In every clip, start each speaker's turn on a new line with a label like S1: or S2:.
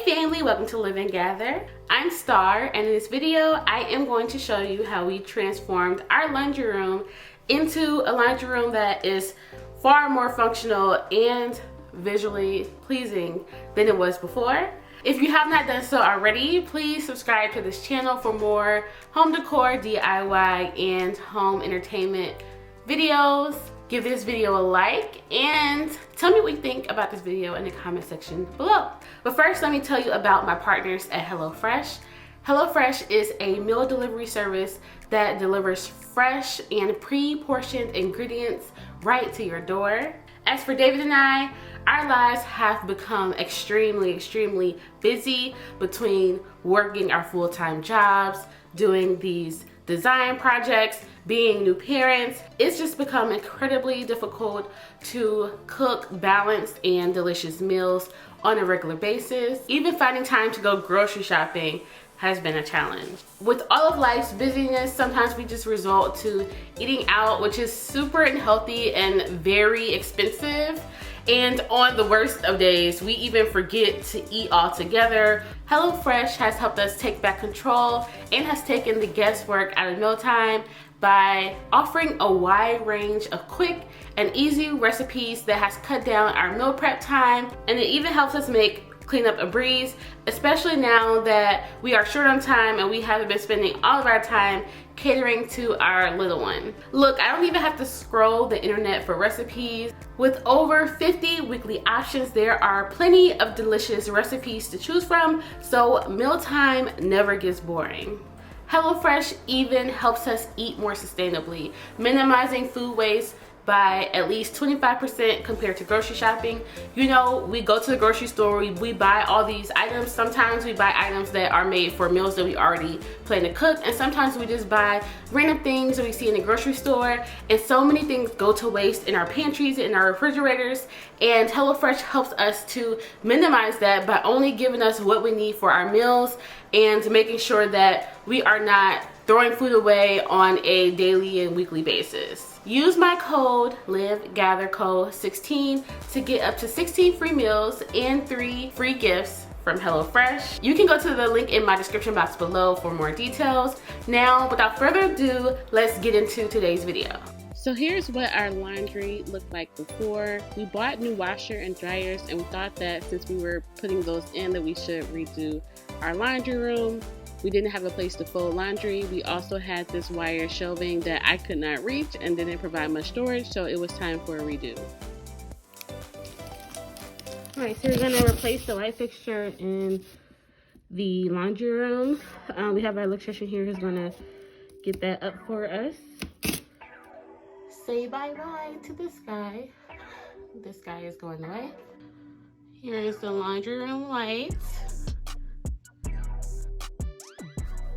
S1: family, welcome to Live and Gather. I'm Star, and in this video I am going to show you how we transformed our laundry room into a laundry room that is far more functional and visually pleasing than it was before. If you have not done so already, please subscribe to this channel for more home decor, DIY, and home entertainment videos. Give this video a like and tell me what you think about this video in the comment section below. But first, let me tell you about my partners at HelloFresh. HelloFresh is a meal delivery service that delivers fresh and pre-portioned ingredients right to your door. As for David and I, our lives have become extremely busy between working our full-time jobs, doing these design projects, being new parents. It's just become incredibly difficult to cook balanced and delicious meals on a regular basis. Even finding time to go grocery shopping has been a challenge. With all of life's busyness, sometimes we just resort to eating out, which is super unhealthy and very expensive. And on the worst of days, we even forget to eat altogether. HelloFresh has helped us take back control and has taken the guesswork out of mealtime by offering a wide range of quick and easy recipes that has cut down our meal prep time, and it even helps us make cleanup a breeze, especially now that we are short on time and we haven't been spending all of our time catering to our little one. Look, I don't even have to scroll the internet for recipes. With over 50 weekly options, there are plenty of delicious recipes to choose from, so mealtime never gets boring. HelloFresh even helps us eat more sustainably, minimizing food waste by at least 25% compared to grocery shopping. You know, we go to the grocery store, we buy all these items. Sometimes we buy items that are made for meals that we already plan to cook, and sometimes we just buy random things that we see in the grocery store, and so many things go to waste in our pantries, in our refrigerators, and HelloFresh helps us to minimize that by only giving us what we need for our meals and making sure that we are not throwing food away on a daily and weekly basis. Use my code LiveGatherCode16 to get up to 16 free meals and 3 free gifts from HelloFresh. You can go to the link in my description box below for more details. Now, without further ado, let's get into today's video. So here's what our laundry looked like before. We bought new washer and dryers, and we thought that since we were putting those in that we should redo our laundry room. We didn't have a place to fold laundry. We also had this wire shelving that I could not reach and didn't provide much storage, so it was time for a redo. Alright, so we're gonna replace the light fixture in the laundry room. We have our electrician here who's gonna get that up for us. Say bye-bye to this guy. This guy is going away. Here is the laundry room light.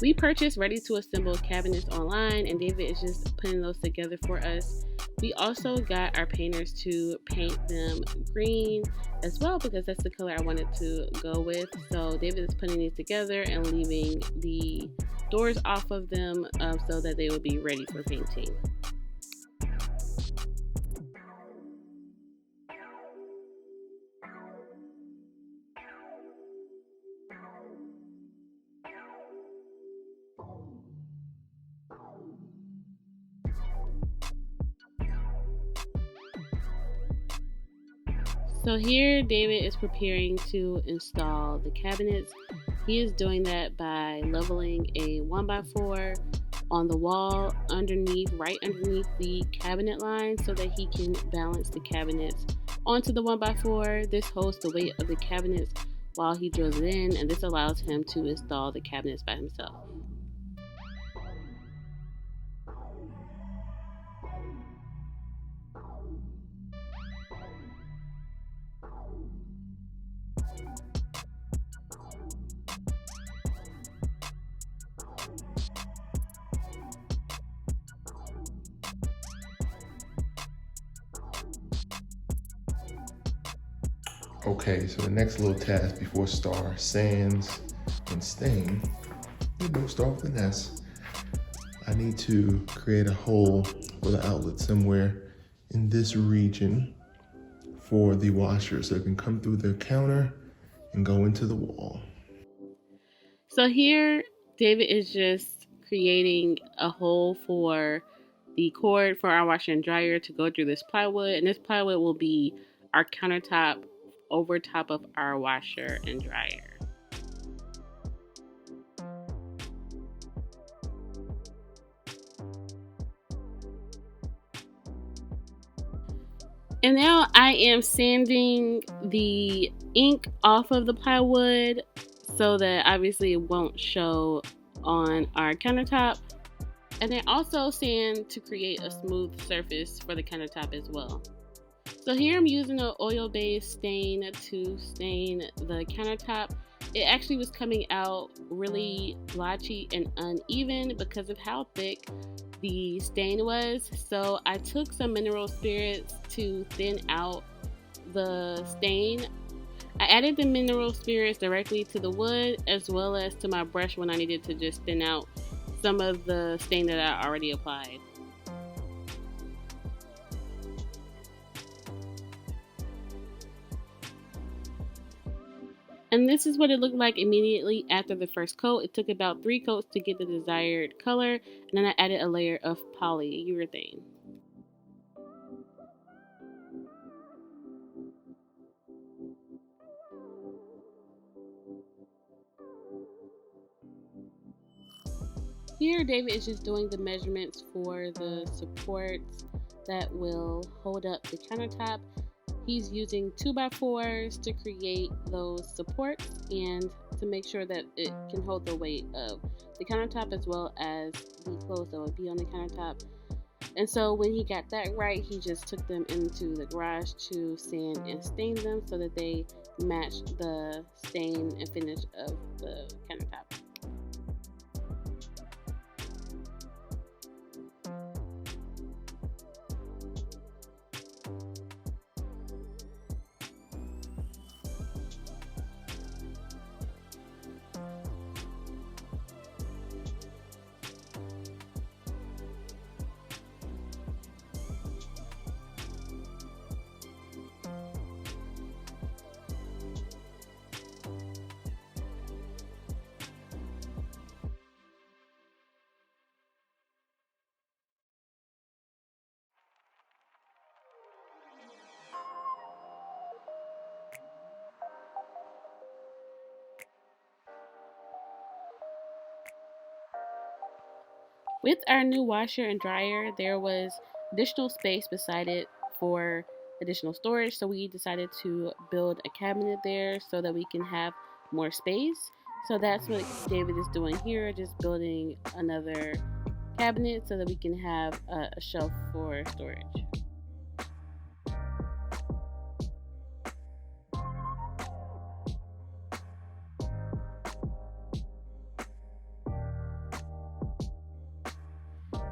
S1: We purchased ready-to-assemble cabinets online, and David is just putting those together for us. We also got our painters to paint them green as well because that's the color I wanted to go with. So David is putting these together and leaving the doors off of them so that they will be ready for painting. So here David is preparing to install the cabinets. He is doing that by leveling a 1x4 on the wall right underneath the cabinet line so that he can balance the cabinets onto the 1x4. This holds the weight of the cabinets while he drills it in, and this allows him to install the cabinets by himself.
S2: Okay, so the next little task before Star sands and stain, we'll start with an S. I need to create a hole with an outlet somewhere in this region for the washer so it can come through the counter and go into the wall.
S1: So here, David is just creating a hole for the cord for our washer and dryer to go through this plywood. And this plywood will be our countertop over top of our washer and dryer. And now I am sanding the ink off of the plywood so that obviously it won't show on our countertop. And then also sand to create a smooth surface for the countertop as well. So here I'm using an oil-based stain to stain the countertop. It actually was coming out really blotchy and uneven because of how thick the stain was. So I took some mineral spirits to thin out the stain. I added the mineral spirits directly to the wood as well as to my brush when I needed to just thin out some of the stain that I already applied. And this is what it looked like immediately after the first coat. It took about 3 coats to get the desired color, and then I added a layer of polyurethane. Here, David is just doing the measurements for the supports that will hold up the countertop. He's using 2x4s to create those supports and to make sure that it can hold the weight of the countertop as well as the clothes that would be on the countertop. And so when he got that right, he just took them into the garage to sand and stain them so that they match the stain and finish of the countertop. With our new washer and dryer, there was additional space beside it for additional storage, so we decided to build a cabinet there so that we can have more space. So that's what David is doing here, just building another cabinet so that we can have a shelf for storage.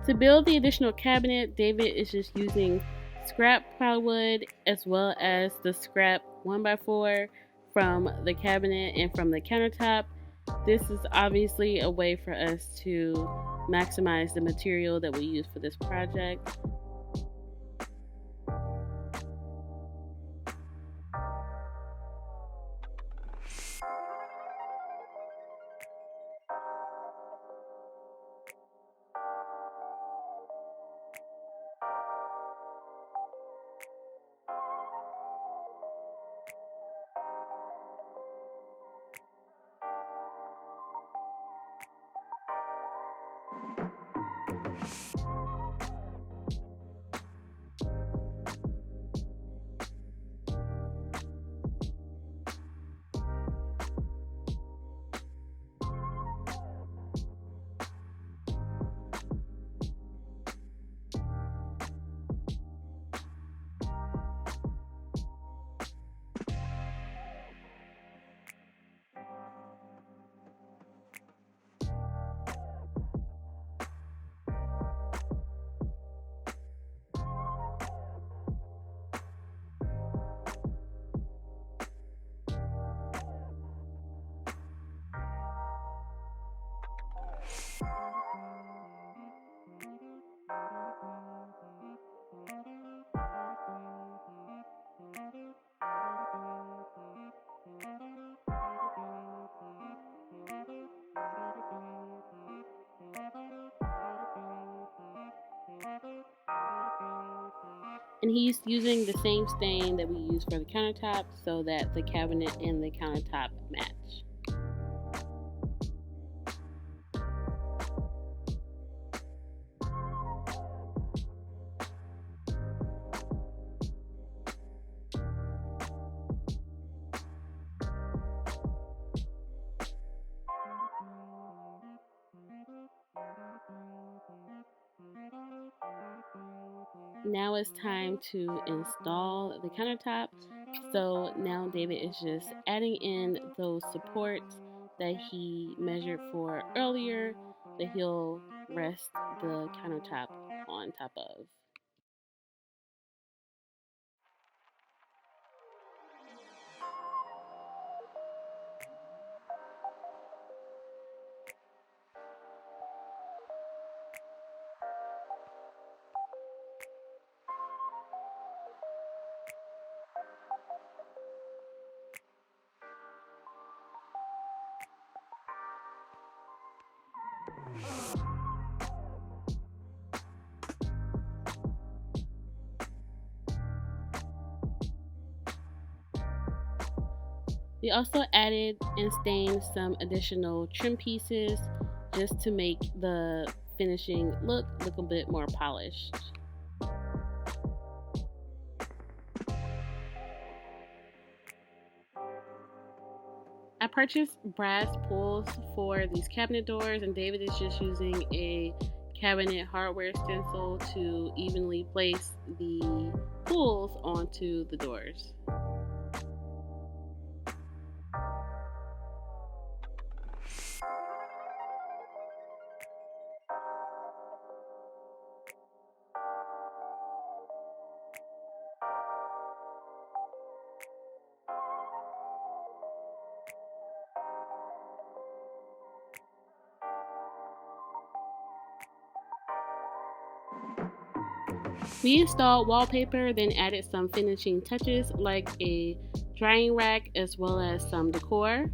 S1: To build the additional cabinet, David is just using scrap plywood as well as the scrap 1x4 from the cabinet and from the countertop. This is obviously a way for us to maximize the material that we use for this project. And he's using the same stain that we use for the countertop so that the cabinet and the countertop match. Now it's time to install the countertop. So now David is just adding in those supports that he measured for earlier that he'll rest the countertop on top of. We also added and stained some additional trim pieces just to make the finishing look a bit more polished. I purchased brass pulls for these cabinet doors, and David is just using a cabinet hardware stencil to evenly place the pulls onto the doors. We installed wallpaper, then added some finishing touches like a drying rack as well as some decor.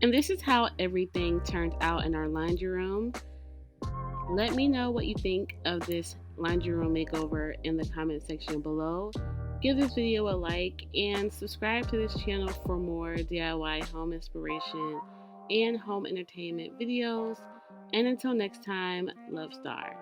S1: And this is how everything turned out in our laundry room. Let me know what you think of this laundry room makeover in the comment section below. Give this video a like and subscribe to this channel for more DIY home inspiration and home entertainment videos. And until next time, love, Star.